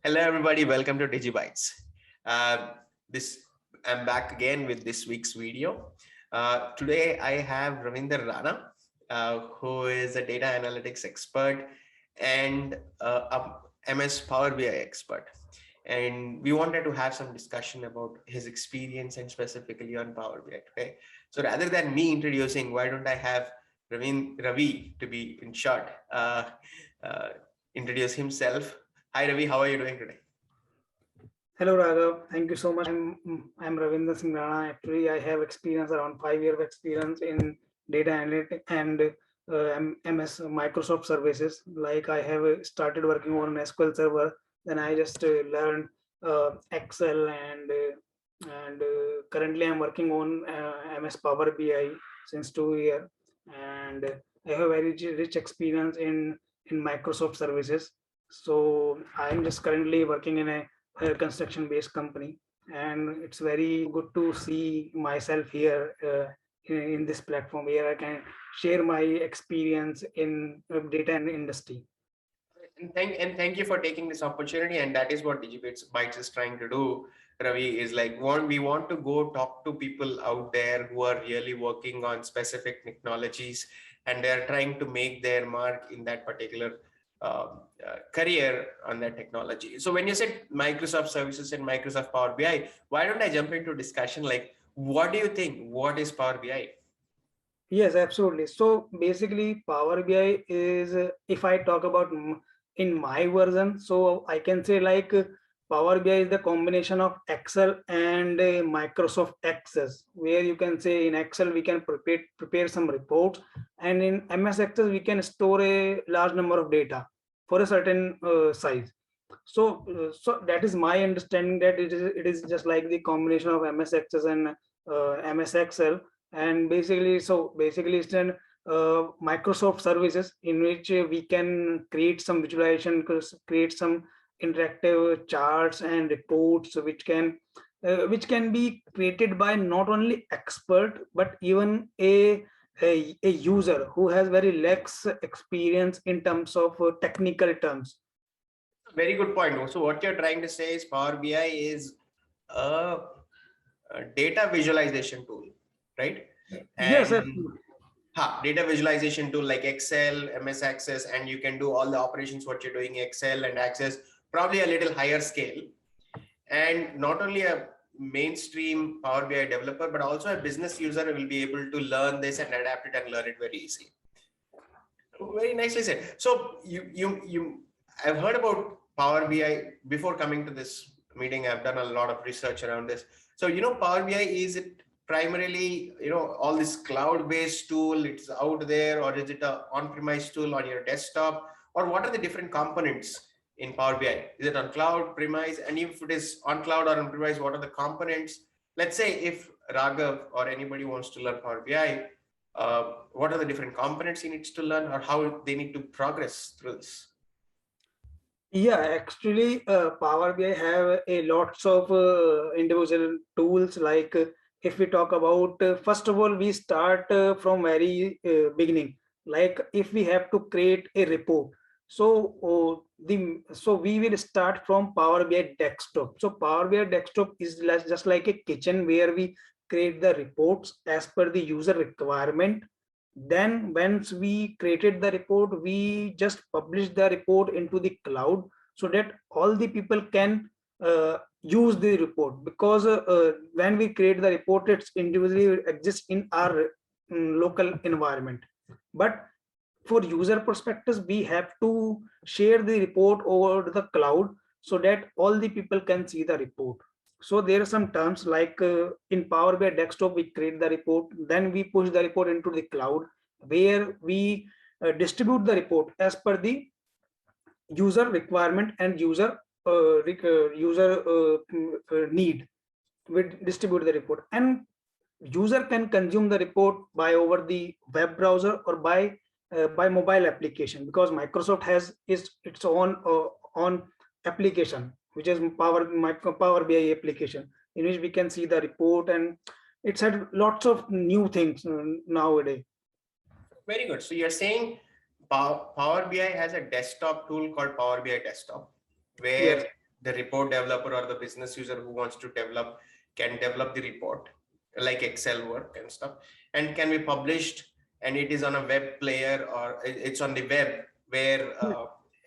Hello, everybody. Welcome to DigiBytes. Uh, this I'm back again with this week's video. Today, I have Ravinder Rana, who is a data analytics expert and a MS Power BI expert. And we wanted to have some discussion about his experience and specifically on Power BI today. So rather than me introducing, why don't I have Ravi to be in short, uh, introduce himself. Hi Ravi, how are you doing today? Hello Raghav, thank you so much. I'm Ravinder Singh Rana. Actually, I have experience around 5 years of experience in data analytics and MS Microsoft services. Like I have started working on an SQL server, then I just learned Excel and currently I'm working on MS Power BI since 2 years, and I have very rich experience in Microsoft services. So I'm just currently working in a construction based company, and it's very good to see myself here in this platform where I can share my experience in data and industry. And thank you for taking this opportunity. And that is what DigiBytes is trying to do. Ravi is like we want to go talk to people out there who are really working on specific technologies, and they're trying to make their mark in that particular career on that technology. So when you said Microsoft services and Microsoft Power BI, why don't I jump into discussion? Like, what do you think? What is Power BI? Yes, absolutely. So basically, Power BI is, if I talk about in my version, so I can say like Power BI is the combination of Excel and Microsoft Access, where you can say in Excel we can prepare some reports, and in MS Access we can store a large number of data for a certain size. So that is my understanding, that it is just like the combination of MS Access and MS Excel. And basically it's an Microsoft services in which we can create some visualization, create some interactive charts and reports which can be created by not only expert but even a user who has very less experience in terms of technical terms. Very good point. So what you're trying to say is Power BI is a, a data visualization tool, right? Yes, And data visualization tool like Excel, MS Access, and you can do all the operations what you're doing Excel and Access, probably a little higher scale. And not only a mainstream Power BI developer, but also a business user will be able to learn this and adapt it and learn it very easily. Very nicely said. So I've heard about Power BI before coming to this meeting. I've done a lot of research around this. So Power BI, is it primarily all this cloud-based tool? It's out there, or is it a on-premise tool on your desktop, or what are the different components in Power BI? Is it on cloud, premise, and if it is on cloud or on premise, what are the components? Let's say if Raghav or anybody wants to learn Power BI, what are the different components he needs to learn, or how they need to progress through this? Yeah, actually, Power BI have a lots of individual tools. Like if we talk about, first of all, we start from very beginning. Like if we have to create a report, so so we will start from Power BI desktop. So Power BI desktop is just like a kitchen where we create the reports as per the user requirement. Then once we created the report, we just publish the report into the cloud so that all the people can use the report, because when we create the report, it's individually exists in our local environment. But for user perspectives, we have to share the report over the cloud so that all the people can see the report. So there are some terms like in Power BI desktop we create the report, then we push the report into the cloud where we distribute the report as per the user requirement and user need. We distribute the report, and user can consume the report by over the web browser or by mobile application, because Microsoft has its own application, which is Power BI application, in which we can see the report, and it's had lots of new things nowadays. Very good. So you're saying Power BI has a desktop tool called Power BI Desktop, Yes. where the report developer or the business user who wants to develop can develop the report like Excel work and stuff, and can be published, and it is on a web player or it's on the web where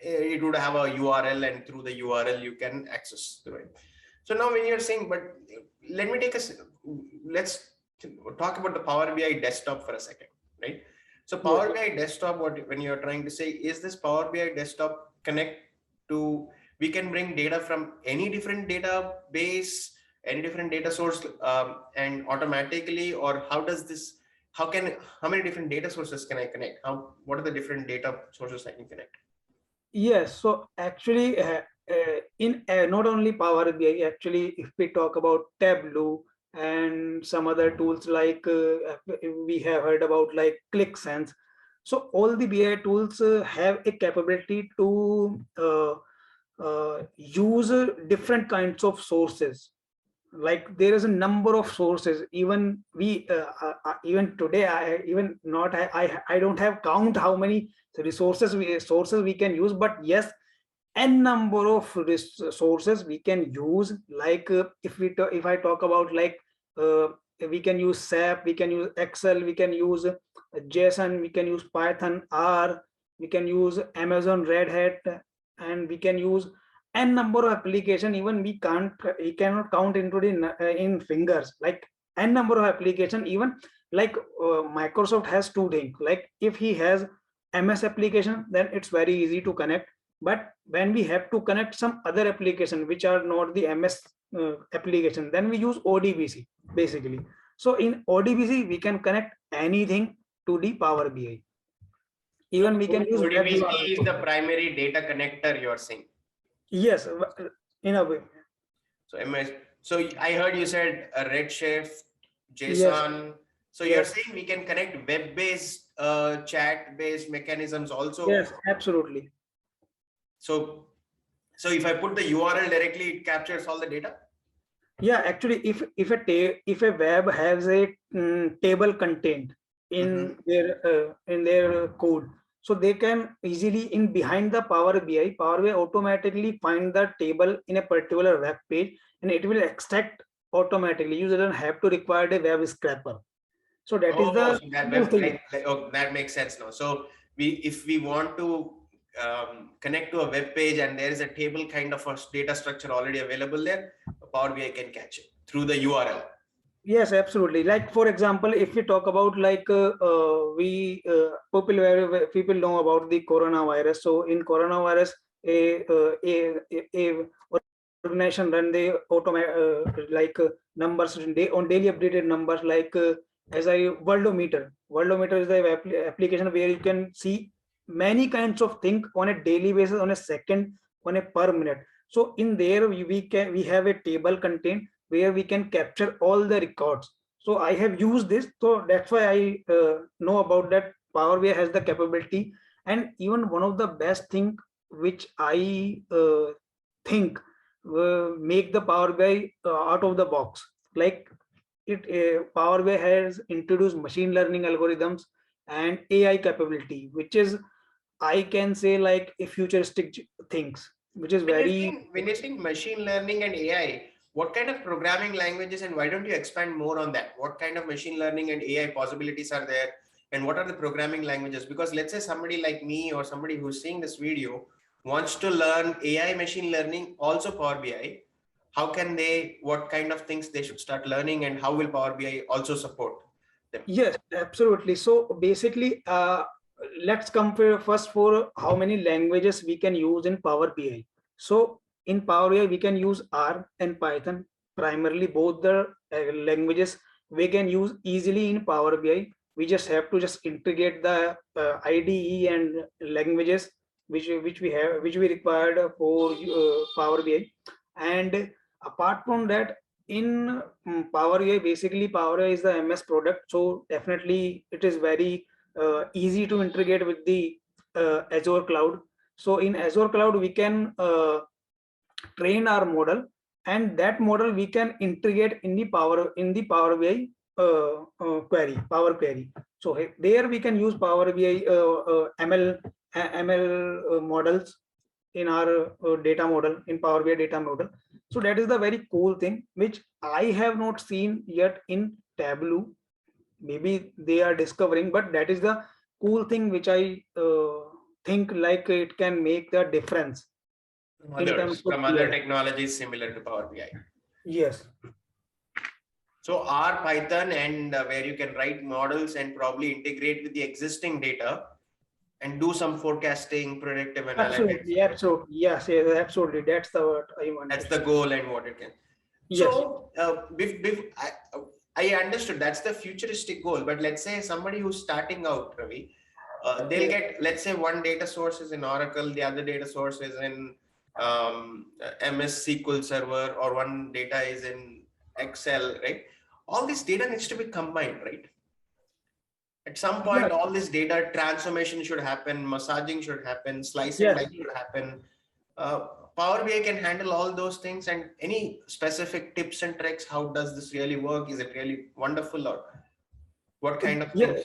it would have a URL, and through the URL you can access through it. So now when you're saying, but let me take let's talk about the Power BI desktop for a second, right? So Power BI desktop, when you're trying to say, is this Power BI desktop connect to, we can bring data from any different database, any different data source, and automatically, or how does this, how many different data sources can I connect? What are the different data sources I can connect? Yes, so actually in not only Power BI, actually if we talk about Tableau and some other tools like we have heard about like ClickSense. So all the BI tools have a capability to use different kinds of sources. Like there is a number of sources. Even we even today, I don't have count how many sources we can use, but yes, n number of sources we can use. Like if I talk about like we can use SAP, we can use Excel, we can use JSON, we can use Python, R, we can use Amazon Red Hat, and we can use n number of application. Even we cannot count into the in fingers, like n number of application. Even like Microsoft has two things. Like if he has MS application, then it's very easy to connect. But when we have to connect some other application which are not the MS application, then we use ODBC basically. So in ODBC we can connect anything to the Power BI. Even we can use ODBC is the primary data connector, you're saying? Yes, in a way. So MS, so I heard you said a Redshift, JSON. Yes. So you're saying we can connect web-based, chat-based mechanisms also? Yes, absolutely. So if I put the URL directly, it captures all the data? Yeah, actually, if a web has a table content in their code, so they can easily in behind the Power BI automatically find the table in a particular web page, and it will extract automatically. You don't have to require a web scraper. So that is the so that makes sense now. So if we want to connect to a web page and there is a table kind of a data structure already available there, Power BI can catch it through the URL. Yes, absolutely. Like for example, if we talk about like people know about the coronavirus. So in coronavirus, a organization run the numbers on daily updated numbers, like as I Worldometer. Worldometer is the application where you can see many kinds of things on a daily basis, on a second, on a per minute. So in there we have a table content where we can capture all the records. So I have used this, so that's why I know about that. Power BI has the capability. And even one of the best thing which I think make the Power BI out of the box, like Power BI has introduced machine learning algorithms and AI capability, which is, I can say, like a futuristic things, which is when you think machine learning and AI, what kind of programming languages, and why don't you expand more on that? What kind of machine learning and AI possibilities are there, and what are the programming languages? Because let's say somebody like me or somebody who's seeing this video wants to learn AI, machine learning, also Power BI. How can they, what kind of things they should start learning, and how will Power BI also support them? Yes, absolutely. So basically, let's compare first for how many languages we can use in Power BI. So in Power BI, we can use R and Python, primarily both the languages we can use easily in Power BI. We just have to just integrate the IDE and languages which we required for Power BI. And apart from that, in Power BI, basically Power BI is the MS product, so definitely it is very easy to integrate with the Azure cloud. So in Azure cloud, we can train our model, and that model we can integrate in the Power BI Power Query. So there we can use Power BI ML models in our data model, in Power BI data model. So that is the very cool thing which I have not seen yet in Tableau. Maybe they are discovering, but that is the cool thing which I think like it can make the difference in terms of From other technologies similar to Power BI. yes. So R, Python, and where you can write models and probably integrate with the existing data and do some forecasting, predictive analytics. Absolutely, absolutely. Yes, yes, absolutely. That's the word I want. That's the goal and what it can. Yes. So I understood that's the futuristic goal, but let's say somebody who's starting out, Ravi, they'll get, let's say one data source is in Oracle, the other data source is in MS SQL Server, or one data is in Excel, right? All this data needs to be combined, right? At some point, all this data transformation should happen, massaging should happen, slicing should happen. Power BI can handle all those things. And any specific tips and tricks? How does this really work? Is it really wonderful, or what kind of things?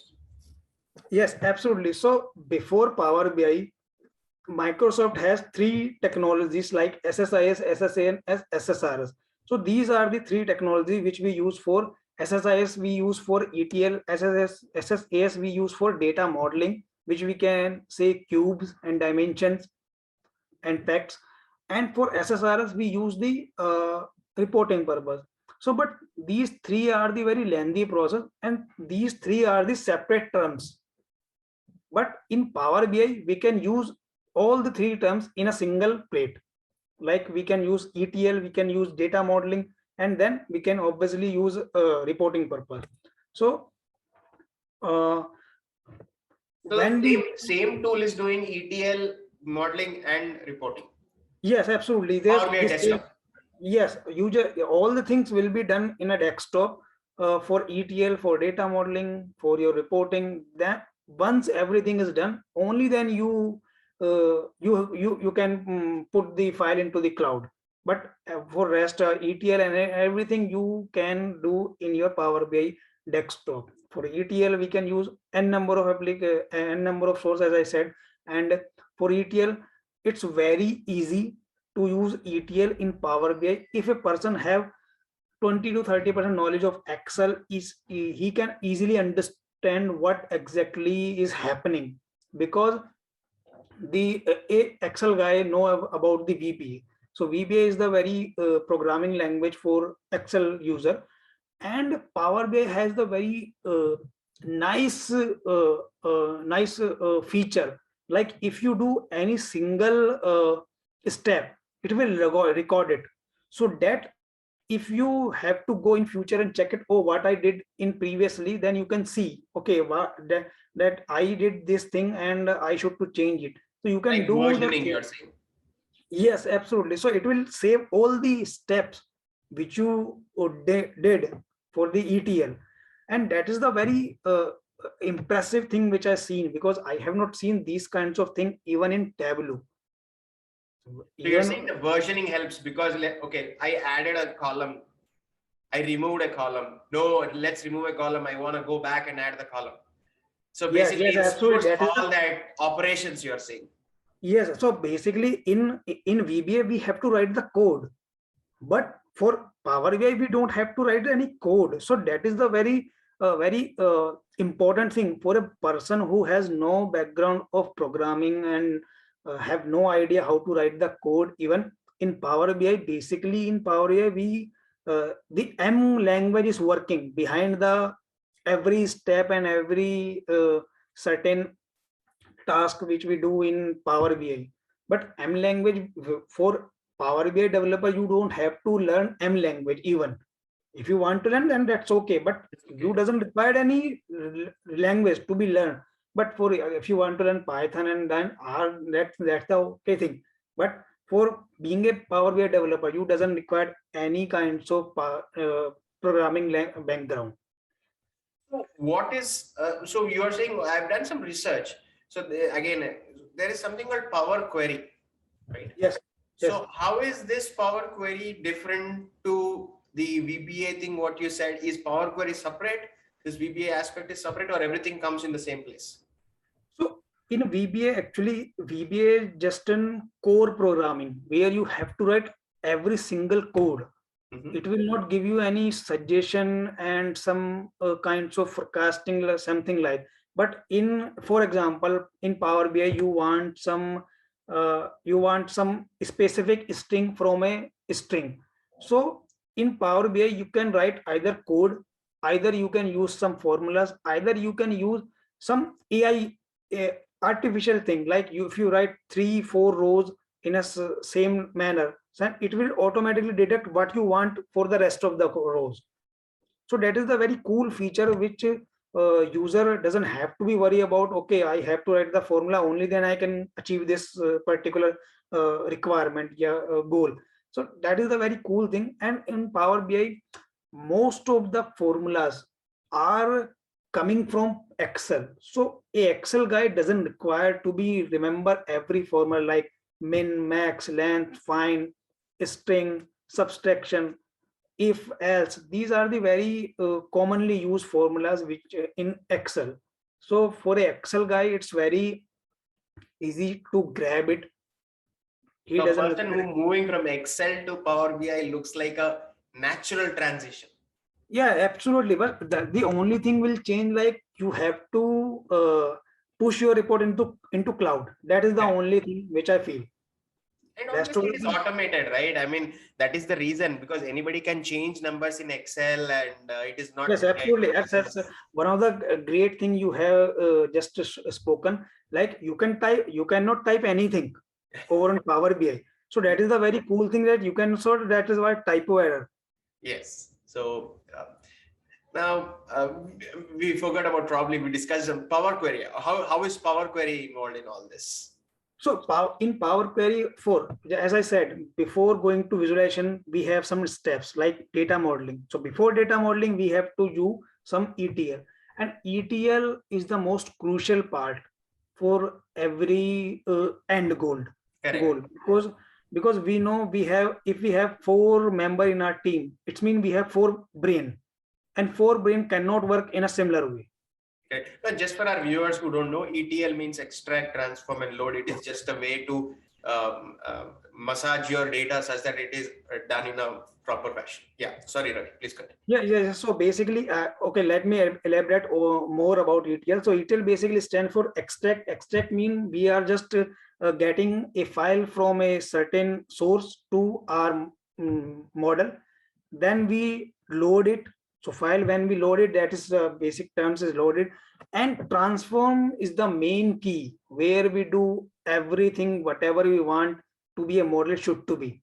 Yes, absolutely. So before Power BI, Microsoft has three technologies like SSIS, SSA, and SSRS. So these are the three technologies which we use for SSIS, we use for ETL, SSAS we use for data modeling, which we can say cubes and dimensions and facts. And for SSRS, we use the reporting purpose. So, but these three are the very lengthy process, and these three are the separate terms. But in Power BI, we can use all the three terms in a single plate. Like we can use ETL, we can use data modeling, and then we can obviously use reporting purpose. So, when the same tool is doing ETL modeling and reporting. Yes, absolutely. Yes, all the things will be done in a desktop for ETL, for data modeling, for your reporting. That once everything is done, only then you can put the file into the cloud. But for rest ETL and everything you can do in your Power BI desktop. For ETL, we can use n number of sources, as I said, and for ETL, it's very easy to use ETL in Power BI. If a person have 20 to 30% knowledge of Excel, he can easily understand what exactly is happening, because the Excel guy know about the VBA. So VBA is the very programming language for Excel user, and Power BI has the very nice feature. Like if you do any single step, it will record it, so that if you have to go in future and check it, oh, what I did in previously, then you can see, okay, that I did this thing and I should to change it. So you can like do versioning, you're saying. Yes, absolutely. So it will save all the steps which you did for the ETL, and that is the very impressive thing which I've seen, because I have not seen these kinds of things even in Tableau. So you're saying the versioning helps because, okay, I added a column, I removed a column. No, let's remove a column. I want to go back and add the column. So basically, it's all that operations you're saying. Yes. So basically, in VBA we have to write the code, but for Power BI we don't have to write any code. So that is the very important thing for a person who has no background of programming and have no idea how to write the code. Even in Power BI, basically in Power BI, the M language is working behind the every step and every certain task which we do in Power BI. But M language, for Power BI developer, you don't have to learn M language even. If you want to learn, then that's okay. But you doesn't require any language to be learned. But for if you want to learn Python and then R, that's the okay thing. But for being a Power BI developer, you doesn't require any kinds of programming background. So what is so you are saying? I've done some research. So again, there is something called Power Query, right? Yes. So how is this Power Query different to the VBA thing? What you said, is Power Query separate? This VBA aspect is separate, or everything comes in the same place? So in VBA, actually, VBA is just an core programming where you have to write every single code. Mhm. It will not give you any suggestion and some kinds of forecasting, something like. But in, for example, in Power BI, you want some specific string from a string. So in Power BI, you can write either code, either you can use some formulas, either you can use some AI, artificial thing, like you, if you write 3 4 rows in a same manner, then it will automatically detect what you want for the rest of the rows. So that is the very cool feature which user doesn't have to be worry about, okay, I have to write the formula, only then I can achieve this particular requirement, yeah, goal. So that is the very cool thing. And in Power BI, most of the formulas are coming from Excel. So a Excel guy doesn't require to be remember every formula like min, max, length, find, string, subtraction, if, else. These are the very commonly used formulas which in Excel. So for a Excel guy, it's very easy to grab it. He So a doesn't. person who moving from Excel to Power BI looks like a natural transition. Yeah, absolutely. But the only thing will change, like you have to push your report into cloud. That is the Correct. only thing which I feel. And Rest of obviously the it is thing, automated, right? I mean, that is the reason, because anybody can change numbers in Excel, and it is not yes, absolutely. That's one of the great thing you have just spoken. Like you can type, you cannot type anything over on Power BI. So that is the very cool thing that you can sort. That is why typo error. Yes. So now we forgot about, probably we discussed on Power Query. How is Power Query involved in all this? So in Power Query 4, as I said, before going to visualization, we have some steps like data modeling. So before data modeling, we have to do some ETL. And ETL is the most crucial part for every end goal, Correct. because we know we have, if we have 4 member in our team, it means we have 4 brain, and 4 brain cannot work in a similar way. Okay. Now, just for our viewers who don't know, ETL means extract, transform, and load. It is just a way to massage your data such that it is done in a proper fashion. Yeah. Sorry, Ravi. Please continue. Yeah. So basically, okay, let me elaborate more about ETL. So ETL basically stands for extract. Extract mean we are just getting a file from a certain source to our model. Then we load it. So file, when we load it, that is basic terms is loaded. And transform is the main key where we do everything, whatever we want to be a model should to be.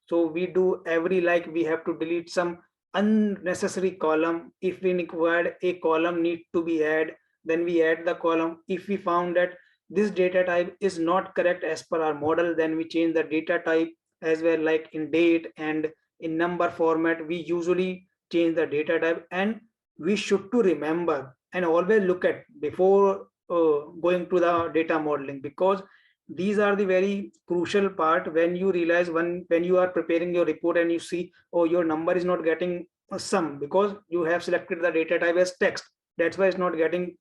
So we do every, like we have to delete some unnecessary column. If we required a column need to be added, then we add the column. If we found that this data type is not correct as per our model, then we change the data type as well, like in date and in number format. We usually change the data type, and we should to remember and always look at before going to the data modeling, because these are the very crucial part. When you realize, when you are preparing your report and you see, oh, your number is not getting a sum because you have selected the data type as text, that's why it's not getting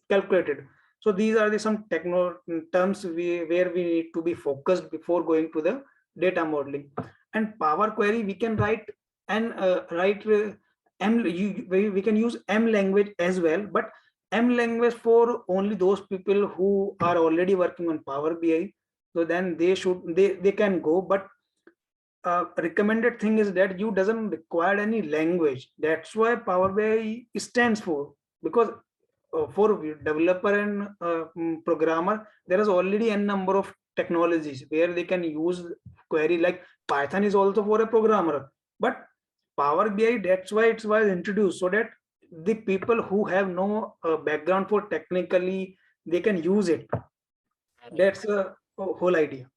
calculated. So these are the some techno terms where we need to be focused before going to the data modeling. And Power Query, we can write and write we can use M language as well, but M language for only those people who are already working on Power BI. So then they can go, but recommended thing is that you doesn't require any language. That's why Power BI stands for, because for developer and programmer, there is already a number of technologies where they can use query, like Python is also for a programmer, but Power BI, that's why it was introduced, so that the people who have no background for technically, they can use it. That's a whole idea.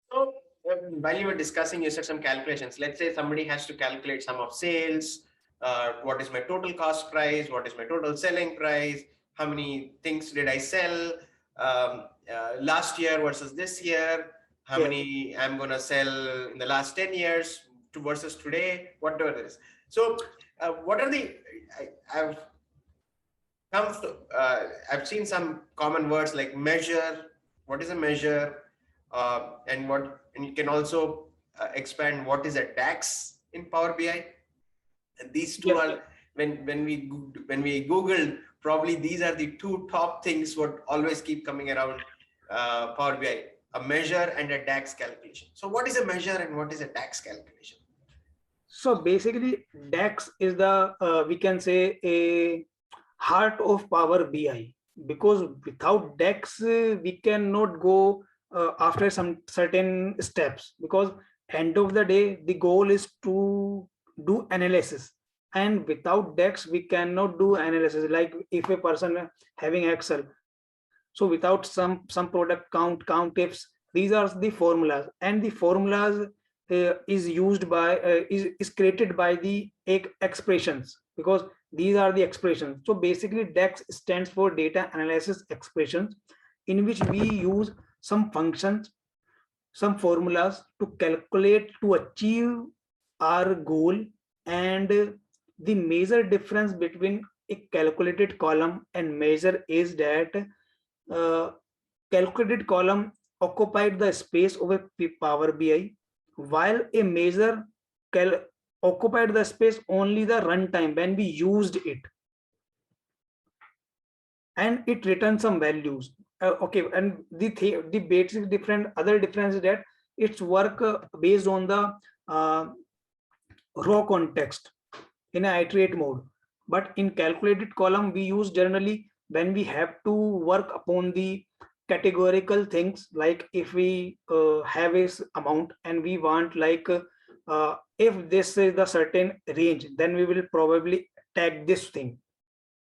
So while you were discussing, you said some calculations. Let's say somebody has to calculate sum of sales. What is my total cost price? What is my total selling price? How many things did I sell last year versus this year? How Yeah. many I'm going to sell in the last 10 years versus today, whatever it is. So what are the, I've comes to, I've seen some common words like measure. What is a measure? And you can also expand what is a DAX in Power BI. And these two Yes, are when we Googled, probably these are the two top things what always keep coming around Power BI: a measure and a DAX calculation. So, what is a measure and what is a DAX calculation? so basically DAX is the we can say a heart of Power BI, because without DAX we cannot go after some certain steps, because end of the day the goal is to do analysis, and without DAX we cannot do analysis. Like if a person having Excel, so without some product count ifs, these are the formulas, and the formulas is used by is created by the expressions, because these are the expressions. So basically DAX stands for data analysis expressions, in which we use some functions, some formulas to calculate to achieve our goal. And the major difference between a calculated column and measure is that uh, calculated column occupied the space of a Power BI, while a measure occupied the space only the runtime when we used it, and it returns some values. Okay, and the basic different other difference is that its work based on the uh, raw context in a iterate mode. But in calculated column we use generally when we have to work upon the categorical things, like if we have a amount and we want like if this is the certain range, then we will probably tag this thing.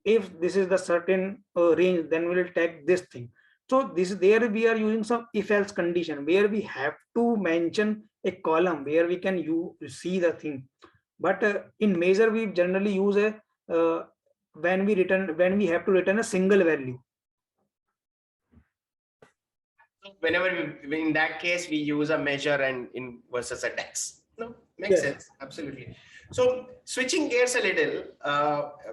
If this is the certain range, then we will tag this thing. So this there we are using some if else condition where we have to mention a column where we can you see the thing. But in measure we generally use a when we have to return a single value. Whenever in that case we use a measure and in versus a DAX. No, makes Yes. sense. Absolutely. So switching gears a little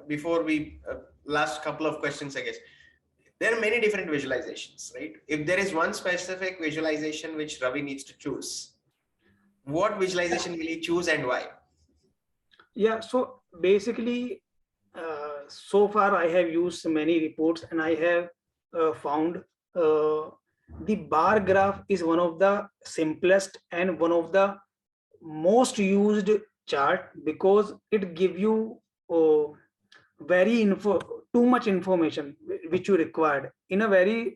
before we last couple of questions, I guess. There are many different visualizations, right? If there is one specific visualization which Ravi needs to choose, what visualization will he choose and why? Yeah, so basically so far I have used many reports, and I have found the bar graph is one of the simplest and one of the most used chart, because it give you uh, very info too much information which you required in a very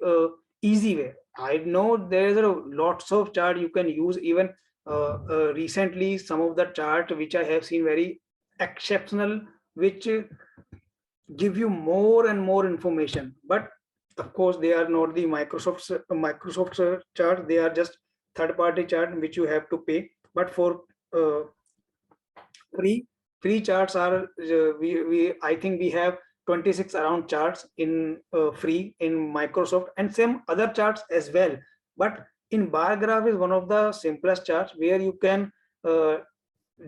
easy way. I know there is a lots of chart you can use. Even recently some of the chart which I have seen very exceptional, which give you more and more information. But of course they are not the Microsoft chart, they are just third party chart which you have to pay. But for uh, free free charts are we I think we have 26 around charts in free in Microsoft, and some other charts as well. But in bar graph is one of the simplest charts where you can uh,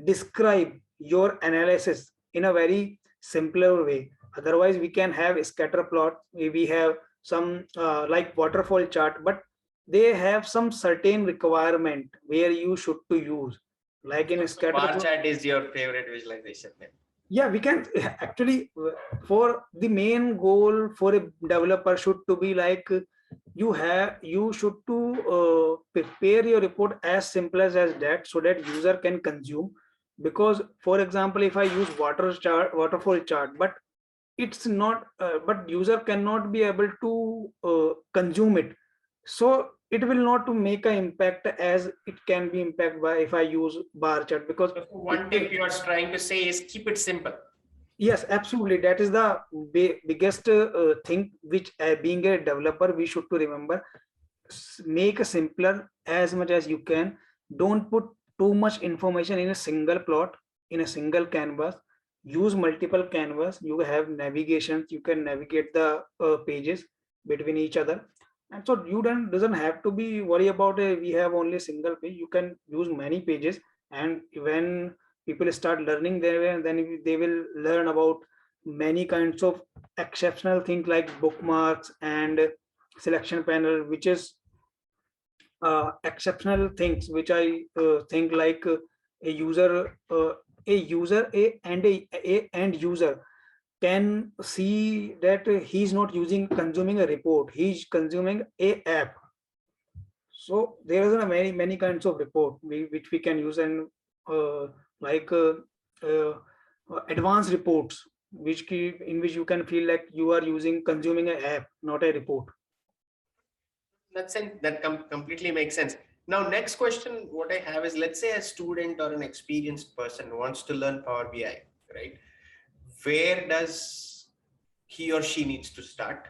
describe your analysis in a very simpler way. Otherwise we can have a scatter plot, we have some like waterfall chart, but they have some certain requirement where you should to use, like in a So scatter bar plot. chart is your favorite visualization then? Yeah, we can actually for the main goal for a developer should to be like you should to prepare your report as simple as that, so that user can consume. Because for example, if I use waterfall chart, but it's not but user cannot be able to consume it, so it will not to make an impact as it can be impacted by if I use bar chart. Because So one tip you are trying to say is keep it simple. yes, absolutely. That is the biggest thing which being a developer we should to remember. Make a simpler as much as you can. Don't put too much information in a single plot, in a single canvas. Use multiple canvas. You have navigations. You can navigate the pages between each other, and so you don't doesn't have to be worry about a we have only single page. You can use many pages, and when people start learning there, then they will learn about many kinds of exceptional things like bookmarks and selection panel, which is exceptional things which I think like a user, a end user can see that he's not consuming a report, he's consuming a app. So there is a many kinds of report which we can use, and uh, like uh, advanced reports in which you can feel like you are consuming an app, not a report. Completely makes sense. Now, next question, what I have is, let's say a student or an experienced person wants to learn Power BI, right? Where does he or she needs to start,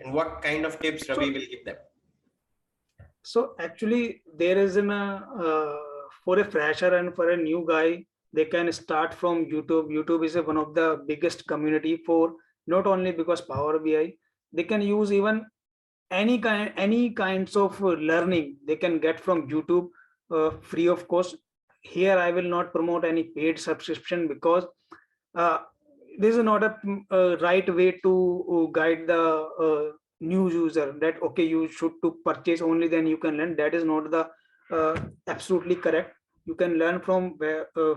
and what kind of tips So Ravi will give them? So actually, there is for a fresher and for a new guy, they can start from YouTube. YouTube is one of the biggest community for, not only because Power BI, they can use even any kinds of learning they can get from YouTube, free of cost. Here I will not promote any paid subscription, because uh, this is not a right way to guide the new user that okay, you should to purchase only, then you can learn. That is not the uh, absolutely correct. You can learn from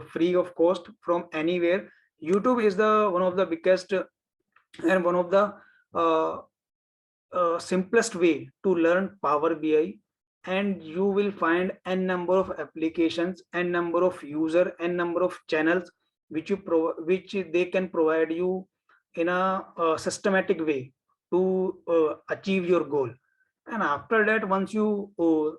free of cost from anywhere. YouTube is the one of the biggest and one of the uh, simplest way to learn Power BI, and you will find n number of applications, n number of user, n number of channels which they can provide you in a systematic way to achieve your goal. And after that, once you when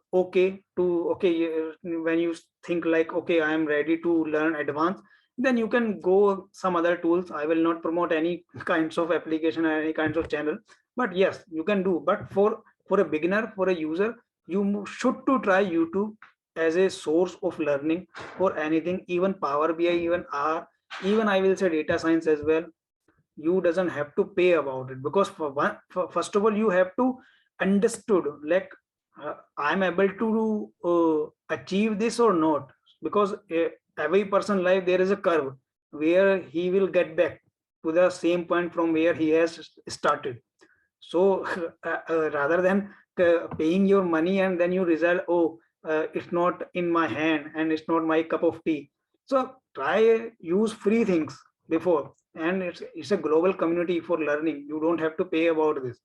you think like okay, I am ready to learn advanced, then you can go some other tools. I will not promote any kinds of application or any kinds of channel, but yes, you can do. But for a beginner, for a user, should to try YouTube as a source of learning for anything, even Power BI, even R, even I will say data science as well. You doesn't have to pay about it, because first of all, you have to understood like I'm able to achieve this or not, because every person life there is a curve where he will get back to the same point from where he has started. So rather than paying your money and then you result, oh, it's not in my hand and it's not my cup of tea. So try use free things before, and it's a global community for learning. You don't have to pay about this.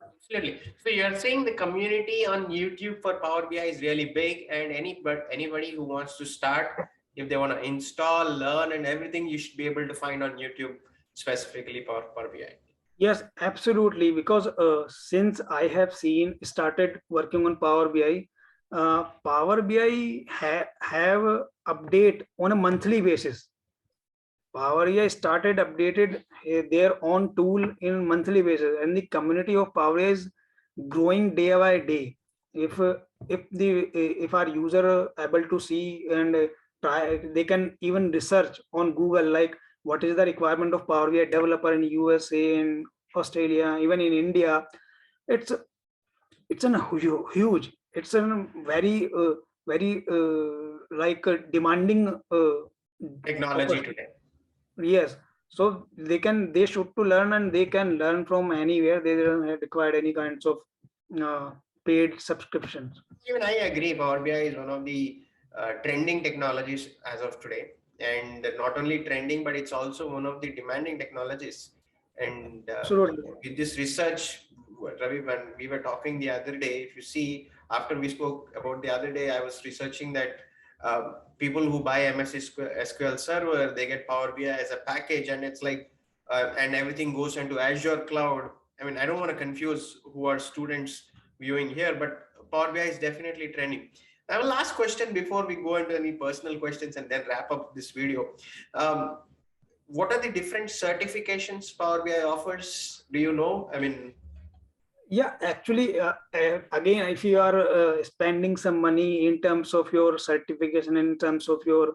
Absolutely. So you're saying the community on YouTube for Power BI is really big, and anybody who wants to start, if they want to install, learn, and everything, you should be able to find on YouTube specifically for Power BI. Yes, absolutely. Because since I have started working on Power BI, Power BI have update on a monthly basis. Power BI started updated their own tool in monthly basis, and the community of Power BI is growing day by day. If if our user able to see and try, they can even research on Google like what is the requirement of Power BI developer in USA, in Australia, even in India. It's it's an huge. It's a very like demanding Technology opportunity. today. Yes, so they should to learn, and they can learn from anywhere. They don't require any kinds of uh, paid subscriptions. Even I agree. Power BI is one of the trending technologies as of today, and not only trending, but it's also one of the demanding technologies. And Absolutely. with this research, Ravi, when we were talking the other day, if you see, after we spoke about the other day, I was researching that people who buy MS SQL Server, they get Power BI as a package, and it's like, and everything goes into Azure cloud. I mean, I don't want to confuse who are students viewing here, but Power BI is definitely trending. I have a last question before we go into any personal questions and then wrap up this video. Um, what are the different certifications Power BI offers? Do you know? I mean, Yeah, actually, again, if you are spending some money in terms of your certification, in terms of your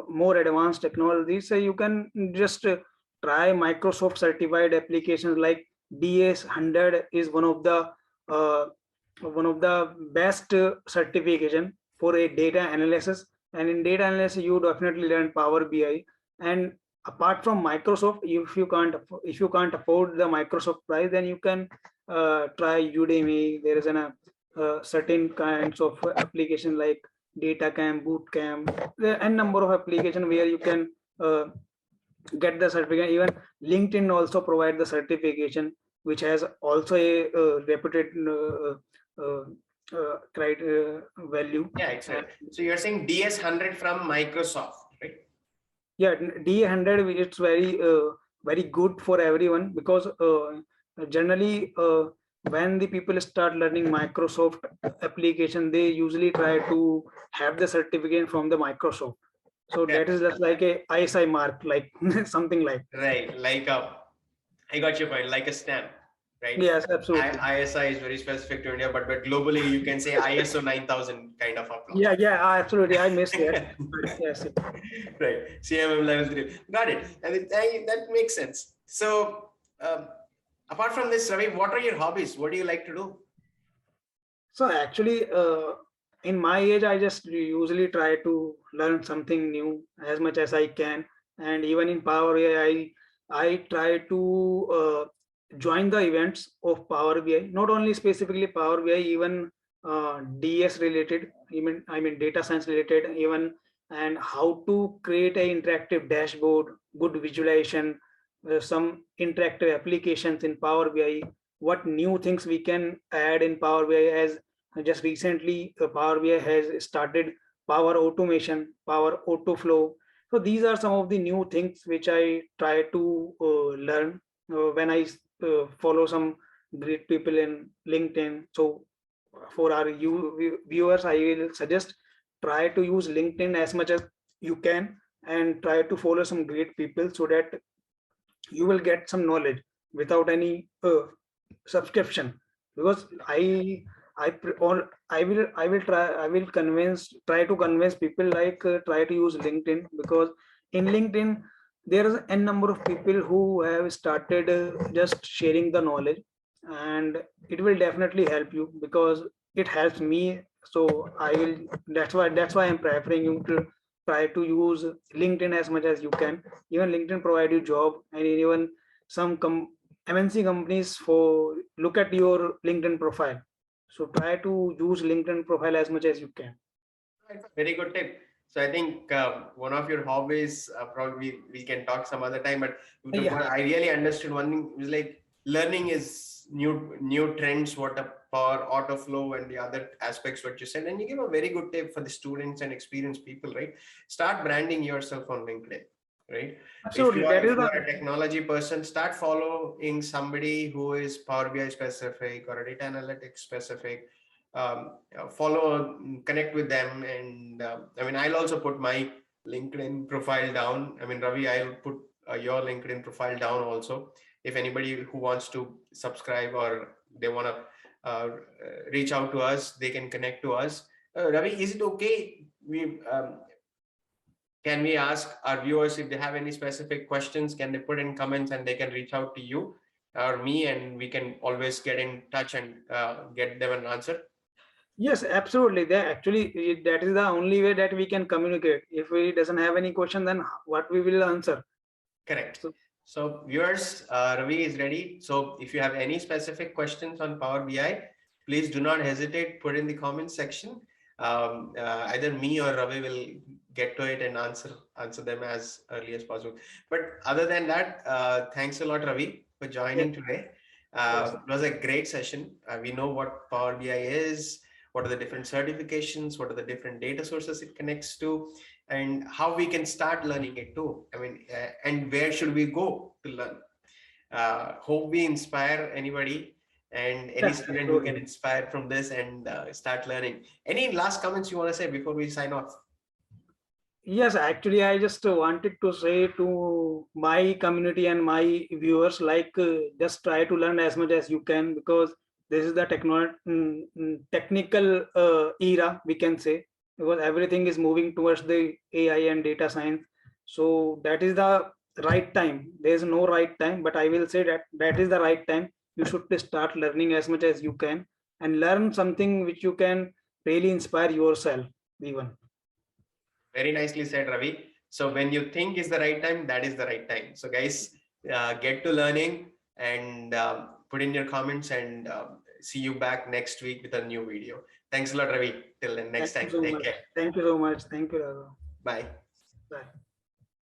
more advanced technologies, so you can just try Microsoft certified applications like DS100 is uh, one of the best certification for a data analysis. And in data analysis, you definitely learn Power BI. And apart from Microsoft, if you can't afford the Microsoft price, then you can try Udemy. There is certain kinds of application like DataCamp, Bootcamp. There are a number of applications where you can uh, get the certificate. Even LinkedIn also provide the certification, which has also a reputed value. Yeah, excellent. So you're saying DS100 from Microsoft, right? Yeah, D100, it's very good for everyone, because generally when the people start learning Microsoft application, they usually try to have the certificate from the Microsoft. So Yeah, that is just like a ISI mark, like something like. right. I got your point, like a stamp, right? Yes, absolutely. ISI is very specific to India, but globally you can say ISO 9000 kind of applause. Yeah, absolutely. I missed that. But yes. Right, CMM level 3. Got it. And that makes sense. So, apart from this, Ravi, what are your hobbies? What do you like to do? So actually, in my age, I just usually try to learn something new as much as I can. And even in Power BI, I try to join the events of Power BI. Not only specifically Power BI, even DS related, I mean data science related, even, and how to create an interactive dashboard, good visualization, some interactive applications in Power BI. What new things we can add in Power BI, as just recently Power BI has started Power Automation, Power Auto Flow. So these are some of the new things which I try to learn when I follow some great people in LinkedIn. So for our viewers, I will suggest try to use LinkedIn as much as you can, and try to follow some great people, so that you will get some knowledge without any subscription. Because or I will try to convince people, like try to use LinkedIn, because in LinkedIn there is a number of people who have started just sharing the knowledge, and it will definitely help you, because it helps me. So I will that's why I'm preferring you to try to use LinkedIn as much as you can. Even LinkedIn provide you job, and even some MNC companies for look at your LinkedIn profile. So try to use LinkedIn profile as much as you can. Very good tip. So I think one of your hobbies, probably we can talk some other time, but Yeah, what I really understood one thing was like learning is new trends, what a Power Auto Flow and the other aspects what you said. And you give a very good tip for the students and experienced people, right? Start branding yourself on LinkedIn, right? absolutely. That If is you the are a technology person, start following somebody who is Power BI specific or a data analytics specific. Follow, connect with them, and I mean, I'll also put my LinkedIn profile down. I mean, Ravi, I'll put your LinkedIn profile down also. If anybody who wants to subscribe or they want to reach out to us, they can connect to us. Ravi, is it okay? Can we ask our viewers if they have any specific questions? Can they put in comments and they can reach out to you or me, and we can always get in touch and get them an answer? yes, absolutely. That is the only way that we can communicate. If we doesn't have any question, then what we will answer. Correct. So So viewers, Ravi is ready. So if you have any specific questions on Power BI, please do not hesitate, put in the comment section. Either me or Ravi will get to it and answer them as early as possible. But other than that, thanks a lot, Ravi, for yes, joining today. yes. It was a great session. We know what Power BI is, what are the different certifications, what are the different data sources it connects to, and how we can start learning it too. I mean, and where should we go to learn? Hope we inspire anybody and any Yes, student who can absolutely. inspire from this and start learning. Any last comments you want to say before we sign off? Yes, actually, I just wanted to say to my community and my viewers, like just try to learn as much as you can, because this is the technical era, we can say, because everything is moving towards the AI and data science. So that is the right time. There is no right time, but I will say that that is the right time. You should start learning as much as you can, and learn something which you can really inspire yourself, even. Very nicely said, Ravi. So when you think is the right time, that is the right time. So guys, get to learning and put in your comments, and see you back next week with a new video. Thanks a lot, Ravi. Till then, next Thank you time. so Take much. care. Thank you so much. Thank you, Raghav. Bye. Bye.